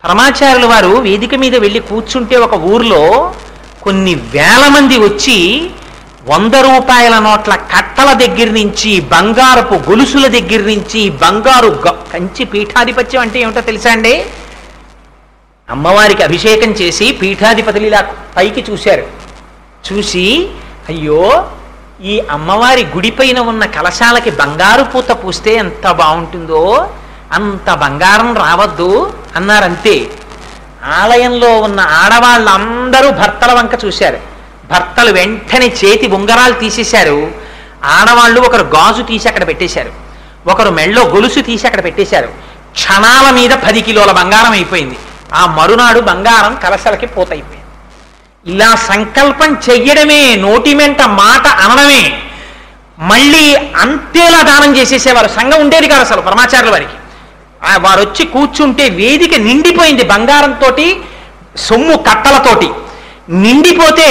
పరమాచార్యుల వారు వేదిక మీద వెళ్ళి కూర్చుంటే ఒక ఊర్లో కొన్ని వేల మంది వచ్చి 100 రూపాయల నోట్ల కట్టల దగ్గర నుంచి, బంగారపు గొలుసుల దగ్గర నుంచి, బంగారు కంచి పీఠాధిపత్యం అంటే ఏమిటో తెలుసా అండి? అమ్మవారికి అభిషేకం చేసి పీఠాధిపతులు ఇలా పైకి చూశారు. చూసి, అయ్యో ఈ అమ్మవారి గుడిపైన ఉన్న కలశాలకి బంగారు పూత పూస్తే ఎంత బాగుంటుందో, అంత బంగారం రావద్దు అన్నారంతే. ఆలయంలో ఉన్న ఆడవాళ్ళందరూ భర్తల వంక చూశారు. భర్తలు వెంటనే చేతి ఉంగరాలు తీసేశారు. ఆడవాళ్ళు ఒకరు గాజు తీసి అక్కడ పెట్టేశారు, ఒకరు మెళ్ళో గొలుసు తీసి అక్కడ పెట్టేశారు. క్షణాల మీద 10 కిలోల బంగారం అయిపోయింది. ఆ మరునాడు బంగారం కలశలకి పూతయిపోయింది. ఇలా సంకల్పం చెయ్యడమే, నోటి మెంట మాట అనడమే, మళ్ళీ అంతేలా దానం చేసేసేవారు. సంఘం ఉండేది కాదు అసలు పరమాచార్యుల వారికి. వారు వచ్చి కూర్చుంటే వేదిక నిండిపోయింది బంగారంతో, సొమ్ము కట్టలతోటి నిండిపోతే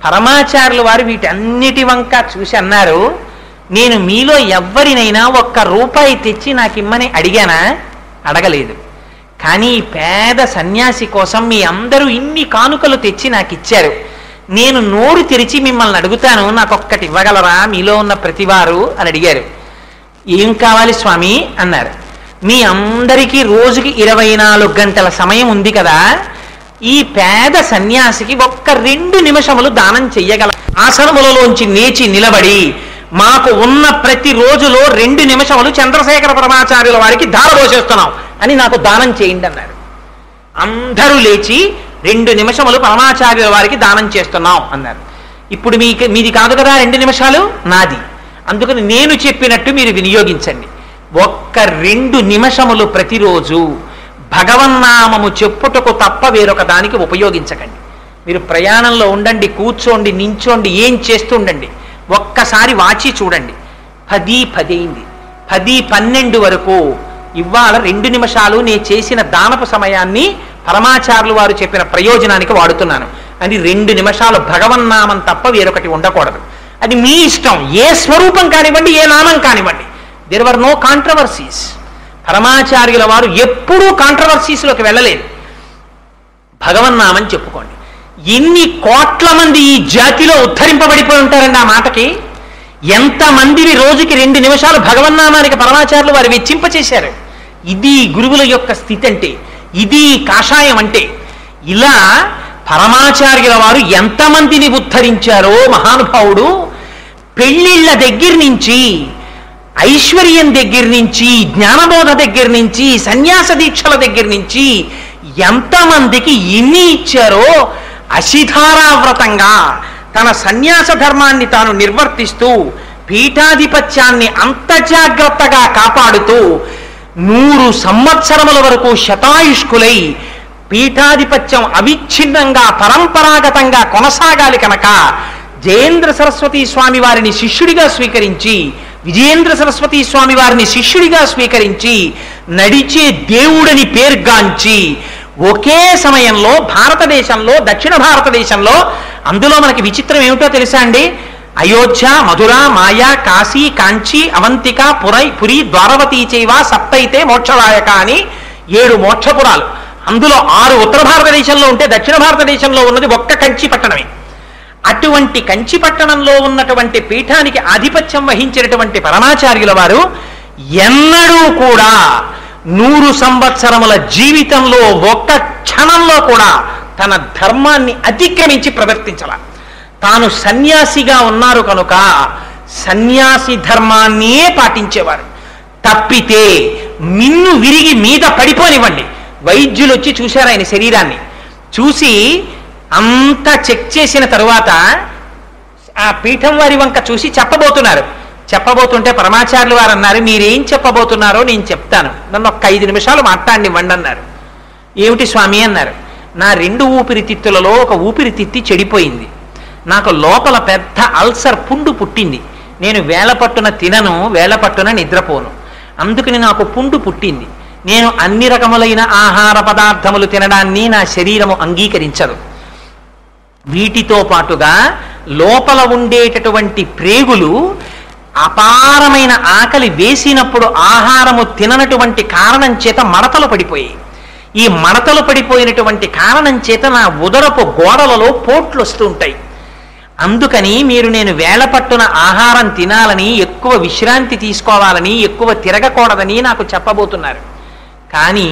పరమాచార్యుల వారు వీటన్నిటి వంక చూసి అన్నారు, నేను మీలో ఎవ్వరినైనా 1 రూపాయి తెచ్చి నాకు ఇమ్మని అడిగానా? అడగలేదు. కానీ పేద సన్యాసి కోసం మీ అందరూ ఇన్ని కానుకలు తెచ్చి నాకు ఇచ్చారు. నేను నోరు తెరిచి మిమ్మల్ని అడుగుతాను, నాకు ఒక్కటి ఇవ్వగలరా మీలో ఉన్న ప్రతివారు అని అడిగారు. ఏం కావాలి స్వామి అన్నారు. మీ అందరికీ రోజుకి 24 గంటల సమయం ఉంది కదా, ఈ పేద సన్యాసికి 2 నిమిషములు దానం చెయ్యగల. ఆసనములలోంచి లేచి నిలబడి మాకు ఉన్న ప్రతి రోజులో 2 నిమిషములు చంద్రశేఖర పరమాచార్యుల వారికి ధారపోసేస్తున్నాం అని నాకు దానం చేయండి అన్నారు. అందరూ లేచి 2 నిమిషములు పరమాచార్యుల వారికి దానం చేస్తున్నాం అన్నారు. ఇప్పుడు మీది కాదు కదా 2 నిమిషాలు, నాది. అందుకని నేను చెప్పినట్టు మీరు వినియోగించండి. 2 నిమిషములు ప్రతిరోజు భగవన్నామము చెప్పుటకు తప్ప వేరొక దానికి ఉపయోగించకండి. మీరు ప్రయాణంలో ఉండండి, కూర్చోండి, నించోండి, ఏం చేస్తుండండి, ఒక్కసారి వాచి చూడండి. 10:10 అయింది. 10:12 వరకు ఇవాళ 2 నిమిషాలు నేను చేసిన దానపు సమయాన్ని పరమాచార్యులు వారు చెప్పిన ప్రయోజనానికి వాడుతున్నాను అని 2 నిమిషాలు భగవన్నామం తప్ప వేరొకటి ఉండకూడదు. అది మీ ఇష్టం, ఏ స్వరూపం కానివ్వండి, ఏ నామం కానివ్వండి. There were no controversies. పరమాచార్యుల వారు ఎప్పుడూ కాంట్రవర్సీస్లోకి వెళ్ళలేదు. భగవన్నామం చెప్పుకోండి. ఎన్ని కోట్ల మంది ఈ జాతిలో ఉద్ధరింపబడిపోయి ఉంటారండి ఆ మాటకి. ఎంతమందిని రోజుకి 2 నిమిషాలు భగవన్నామానికి పరమాచార్యులు వారు వెచ్చింపచేశారు. ఇది గురువుల యొక్క స్థితి అంటే, ఇది కాషాయం అంటే. ఇలా పరమాచార్యుల వారు ఎంతమందిని ఉద్ధరించారో మహానుభావుడు. పెళ్ళిళ్ళ దగ్గర నుంచి, ఐశ్వర్యం దగ్గర నుంచి, జ్ఞానబోధ దగ్గర నుంచి, సన్యాస దీక్షల దగ్గర నుంచి ఎంతమందికి ఎన్ని ఇచ్చారో అశిధారావ్రతంగా తన సన్యాస ధర్మాన్ని తాను నిర్వర్తిస్తూ పీఠాధిపత్యాన్ని అంత జాగ్రత్తగా కాపాడుతూ 100 సంవత్సరముల వరకు శతాయుష్కులై పీఠాధిపత్యం అవిచ్ఛిన్నంగా పరంపరాగతంగా కొనసాగాలి కనుక జయేంద్ర సరస్వతీ స్వామి వారిని శిష్యుడిగా స్వీకరించి, విజయేంద్ర సరస్వతీ స్వామి వారిని శిష్యుడిగా స్వీకరించి, నడిచే దేవుడని పేర్గాంచి ఒకే సమయంలో భారతదేశంలో, దక్షిణ భారతదేశంలో, అందులో మనకి విచిత్రం ఏమిటో తెలుసా అండి? అయోధ్య, మధుర, మాయా, కాశీ, కాంచి, అవంతిక, పురి, ద్వారవతీ చైవ సప్తైతే మోక్షదాయక అని 7 మోక్షపురాలు. అందులో 6 ఉత్తర భారతదేశంలో ఉంటే దక్షిణ భారతదేశంలో ఉన్నది ఒక్క కంచి పట్టణమే. అటువంటి కంచి పట్టణంలో ఉన్నటువంటి పీఠానికి ఆధిపత్యం వహించినటువంటి పరమాచార్యుల వారు ఎన్నడూ కూడా 100 సంవత్సరముల జీవితంలో ఒక్క క్షణంలో కూడా తన ధర్మాన్ని అతిక్రమించి ప్రవర్తించాల. తాను సన్యాసిగా ఉన్నారు కనుక సన్యాసి ధర్మాన్నే పాటించేవారు. తప్పితే మిన్ను విరిగి మీద పడిపోనివ్వండి. వైద్యులు వచ్చి చూశారు ఆయన శరీరాన్ని. చూసి అంతా చెక్ చేసిన తరువాత ఆ పీఠం వారి వంక చూసి చెప్పబోతుంటే పరమాచార్యులు వారు అన్నారు, మీరేం చెప్పబోతున్నారో నేను చెప్తాను, నన్ను ఒక్క 5 నిమిషాలు మాట్లాడినివ్వండి అన్నారు. ఏమిటి స్వామి అన్నారు. నా 2 ఊపిరితిత్తులలో ఒక ఊపిరితిత్తి చెడిపోయింది. నాకు లోపల పెద్ద అల్సర్ పుండు పుట్టింది. నేను వేళపట్టున తినను, వేళపట్టున నిద్రపోను. అందుకని నాకు పుండు పుట్టింది. నేను అన్ని రకములైన ఆహార పదార్థములు తినడాన్ని నా శరీరము అంగీకరించదు. వీటితో పాటుగా లోపల ఉండేటటువంటి ప్రేగులు అపారమైన ఆకలి వేసినప్పుడు ఆహారము తిననటువంటి కారణం చేత మడతలు పడిపోయాయి. ఈ మడతలు పడిపోయినటువంటి కారణం చేత నా ఉదరపు గోడలలో పోట్లు వస్తూ ఉంటాయి. అందుకని మీరు నేను వేళ పట్టున ఆహారం తినాలని, ఎక్కువ విశ్రాంతి తీసుకోవాలని, ఎక్కువ తిరగకూడదని నాకు చెప్పబోతున్నారు. కానీ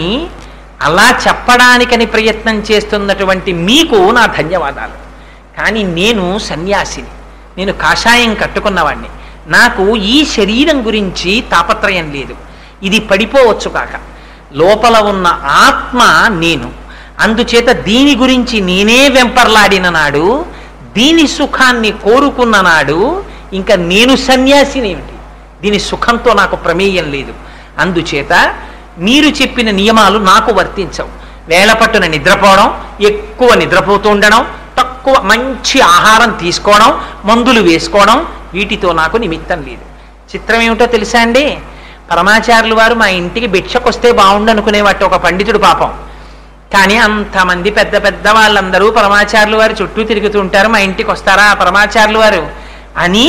అలా చెప్పడానికని ప్రయత్నం చేస్తున్నటువంటి మీకు నా ధన్యవాదాలు. కానీ నేను సన్యాసిని, నేను కాషాయం కట్టుకున్నవాడిని. నాకు ఈ శరీరం గురించి తాపత్రయం లేదు. ఇది పడిపోవచ్చు కాక, లోపల ఉన్న ఆత్మ నేను. అందుచేత దీని గురించి నేనే వెంపర్లాడిన నాడు, దీని సుఖాన్ని కోరుకున్న నాడు ఇంకా నేను సన్యాసినేమిటి? దీని సుఖంతో నాకు ప్రమేయం లేదు. అందుచేత మీరు చెప్పిన నియమాలు నాకు వర్తించవు. వేళ పట్టున నిద్రపోవడం, ఎక్కువ నిద్రపోతూ ఉండడం, తక్కువ మంచి ఆహారం తీసుకోవడం, మందులు వేసుకోవడం, వీటితో నాకు నిమిత్తం లేదు. చిత్రం ఏమిటో తెలుసా అండి? పరమాచార్యులు వారు మా ఇంటికి భిక్షకొస్తే బాగుండు అనుకునేవాట ఒక పండితుడు పాపం. కానీ అంతమంది పెద్ద పెద్ద వాళ్ళందరూ పరమాచార్యులు వారు చుట్టూ తిరుగుతూ ఉంటారు, మా ఇంటికి వస్తారా పరమాచార్యులు వారు అని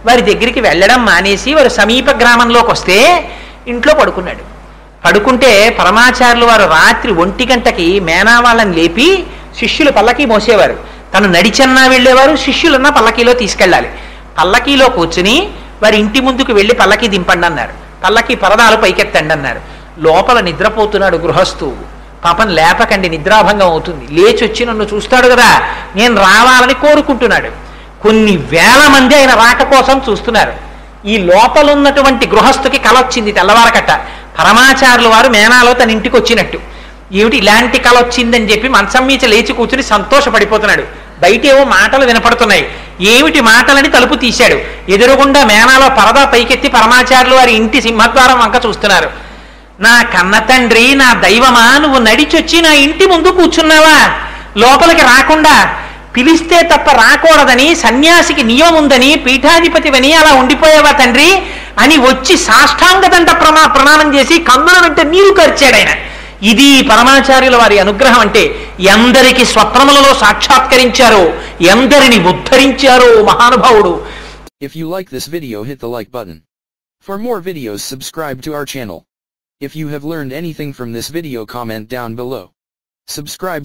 వారి దగ్గరికి వెళ్ళడం మానేసి వారు సమీప గ్రామంలోకి వస్తే ఇంట్లో పడుకున్నాడు. పడుకుంటే పరమాచార్యులు వారు రాత్రి 1 గంటకి మేనా వాళ్ళని లేపి శిష్యులు పల్లకీ మోసేవారు. తను నడిచన్నా వెళ్ళేవారు, శిష్యులన్నా పల్లకీలో తీసుకెళ్ళాలి. పల్లకీలో కూర్చుని వారి ఇంటి ముందుకు వెళ్ళి పల్లకీ దింపండి అన్నారు. పల్లకీ పరదాలు పైకెత్తండి అన్నారు. లోపల నిద్రపోతున్నాడు గృహస్థు. పాపం లేపకండి, నిద్రాభంగం అవుతుంది. లేచి వచ్చి నన్ను చూస్తాడు కదా, నేను రావాలని కోరుకుంటున్నాడు. కొన్ని వేల మంది ఆయన రాక కోసం చూస్తున్నారు. ఈ లోపల ఉన్నటువంటి గృహస్థుకి కల వచ్చింది తెల్లవారకట్ట. పరమాచార్యులు వారు మేనాలో తన ఇంటికి వచ్చినట్టు. ఏమిటి ఇలాంటి కల వచ్చిందని చెప్పి మంచం మీద లేచి కూర్చుని సంతోషపడిపోతున్నాడు. బయటేవో మాటలు వినపడుతున్నాయి. ఏమిటి మాటలని తలుపు తీశాడు. ఎదురుగుండా మేనాలో పరదా పైకెత్తి పరమాచార్యులు వారి ఇంటి సింహద్వారం వంక చూస్తున్నారు. నా కన్న తండ్రి, నా దైవమా, నువ్వు నడిచొచ్చి నా ఇంటి ముందు కూర్చున్నావా? లోపలికి రాకుండా పిలిస్తే తప్ప రాకూడదని సన్యాసికి నియమం ఉందని పీఠాధిపతివని అలా ఉండిపోయావా తండ్రి అని వచ్చి సాష్టాంగదండ ప్రమాణం చేసి కన్నుల వెంట నీరు కార్చాడు ఆయన. ఇది పరమాచార్యుల వారి అనుగ్రహం అంటే. ఎందరికి స్వప్నములలో సాక్షాత్కరించారో, ఎందరిని ఉద్ధరించారో మహానుభావుడు. If you like this video, hit the like button. For more videos, subscribe to our channel. If you have learned anything from this video, comment down below. Subscribe.